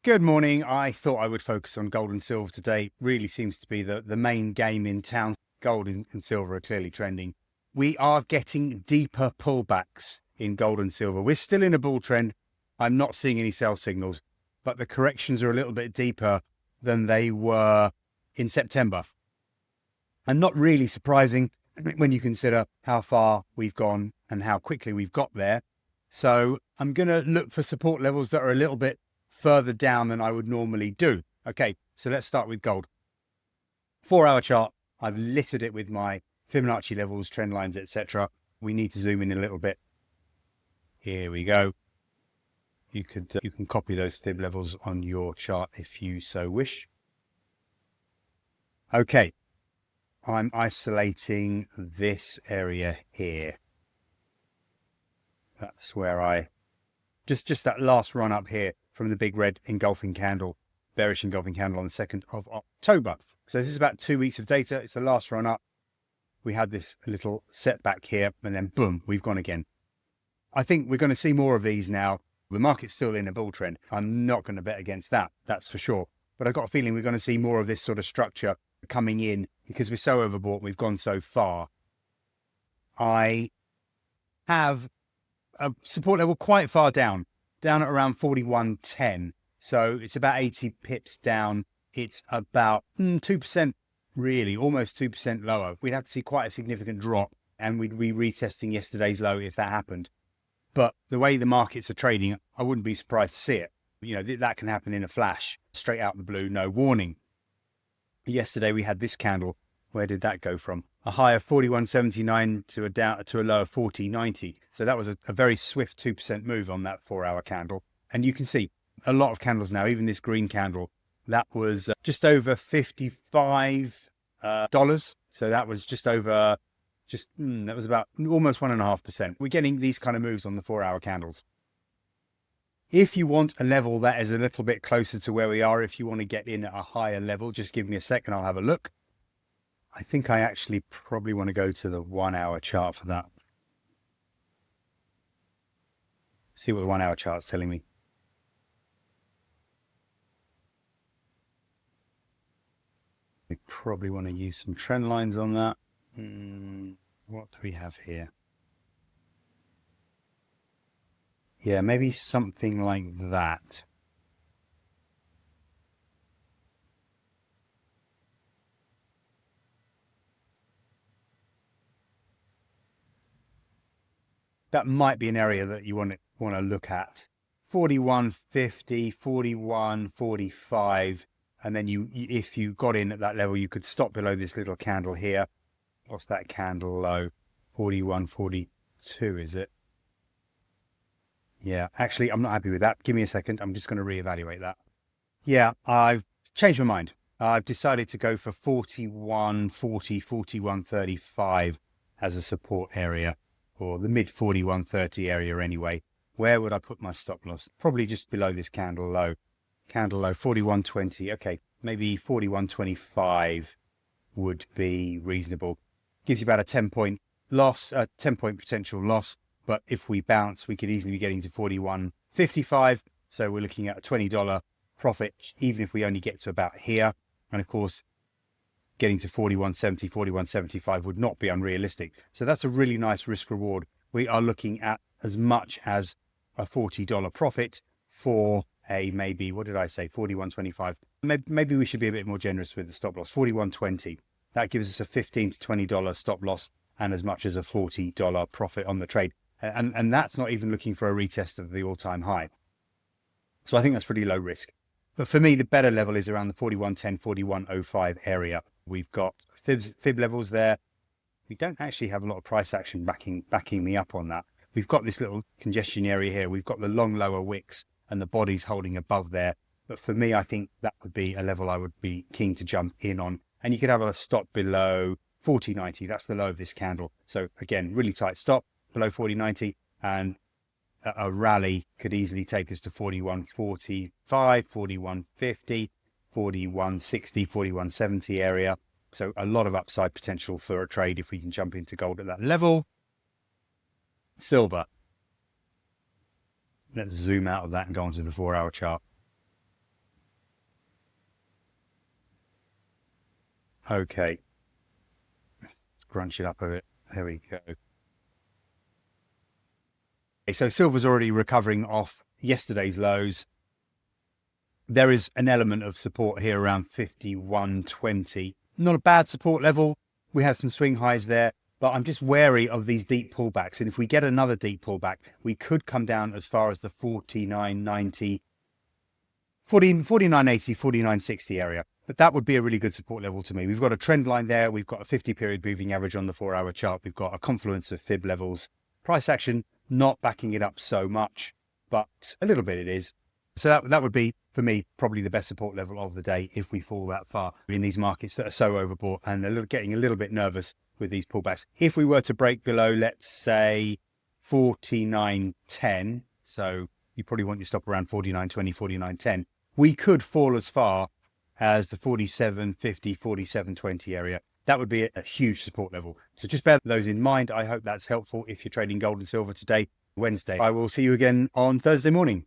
Good morning. I thought I would focus on gold and silver today. Really seems to be the main game in town. Gold and silver are clearly trending. We are getting deeper pullbacks in gold and silver. We're still in a bull trend. I'm not seeing any sell signals, but the corrections are a little bit deeper than they were in September. And not really surprising when you consider how far we've gone and how quickly we've got there. So I'm going to look for support levels that are a little bit further down than I would normally do. Okay, so let's start with gold. 4-hour chart, I've littered it with my Fibonacci levels, trend lines, etc. We need to zoom in a little bit. Here we go. You can copy those fib levels on your chart if you so wish. Okay, I'm isolating this area here. That's where I just that last run up here from the big red engulfing candle, bearish engulfing candle on the 2nd of October. So this is about 2 weeks of data. It's the last run up. We had this little setback here and then boom, we've gone again. I think we're going to see more of these now. The market's still in a bull trend. I'm not going to bet against that, that's for sure. But I've got a feeling we're going to see more of this sort of structure coming in because we're so overbought, we've gone so far. I have a support level quite far down at around 41.10. So it's about 80 pips down. It's about 2%, really, almost 2% lower. We'd have to see quite a significant drop and we'd be retesting yesterday's low if that happened. But the way the markets are trading, I wouldn't be surprised to see it. You know, that can happen in a flash, straight out the blue, no warning. Yesterday we had this candle. Where did that go from? A high of 41.79 to a low of 40.90. So that was a very swift 2% move on that 4-hour candle. And you can see a lot of candles now, even this green candle, that was just over $55. So that was just over, that was about almost 1.5%. We're getting these kind of moves on the 4-hour candles. If you want a level that is a little bit closer to where we are, if you want to get in at a higher level, just give me a second, I'll have a look. I think I actually probably want to go to the 1-hour chart for that. See what the 1-hour chart's telling me. We probably want to use some trend lines on that. What do we have here? Yeah, maybe something like that. That might be an area that you want to look at. 41.50, 41.45, and then if you got in at that level, you could stop below this little candle here. What's that candle low? 41.42, is it? Yeah, actually, I'm not happy with that. Give me a second. I'm just going to reevaluate that. Yeah, I've changed my mind. I've decided to go for 41.40, 41.35 as a support area, or the mid 41.30 area anyway. Where would I put my stop loss? Probably just below this candle low. Candle low, 41.20. Okay, maybe 41.25 would be reasonable. Gives you about a 10-point loss, a 10-point potential loss. But if we bounce, we could easily be getting to 41.55. So we're looking at a $20 profit, even if we only get to about here. And of course, getting to 41.70, 41.75 would not be unrealistic. So that's a really nice risk reward. We are looking at as much as a $40 profit for a maybe, what did I say, 41.25. Maybe we should be a bit more generous with the stop loss, 41.20. That gives us a $15 to $20 stop loss and as much as a $40 profit on the trade. And that's not even looking for a retest of the all-time high. So I think that's pretty low risk. But for me, the better level is around the 41.10, 41.05 area. We've got fib levels there. We don't actually have a lot of price action backing me up on that. We've got this little congestion area here. We've got the long lower wicks and the bodies holding above there. But for me, I think that would be a level I would be keen to jump in on. And you could have a stop below 40.90. That's the low of this candle. So again, really tight stop below 40.90, and a rally could easily take us to 41.45, 41.50, 41.60, 41.70 area. So a lot of upside potential for a trade if we can jump into gold at that level. Silver. Let's zoom out of that and go onto the 4-hour chart. Okay, let's crunch it up a bit. There we go. Okay, so silver's already recovering off yesterday's lows. There is an element of support here around 51.20. Not a bad support level. We have some swing highs there, but I'm just wary of these deep pullbacks. And if we get another deep pullback, we could come down as far as the 49.90, 49.80, 49.60 area. But that would be a really good support level to me. We've got a trend line there. We've got a 50-period moving average on the 4-hour chart. We've got a confluence of fib levels. Price action not backing it up so much, but a little bit it is. So that would be, for me, probably the best support level of the day if we fall that far in these markets that are so overbought and getting a little bit nervous with these pullbacks. If we were to break below, let's say 49.10, so you probably want your stop around 49.20, 49.10, we could fall as far as the 47.50, 47.20 area. That would be a huge support level. So just bear those in mind. I hope that's helpful if you're trading gold and silver today, Wednesday. I will see you again on Thursday morning.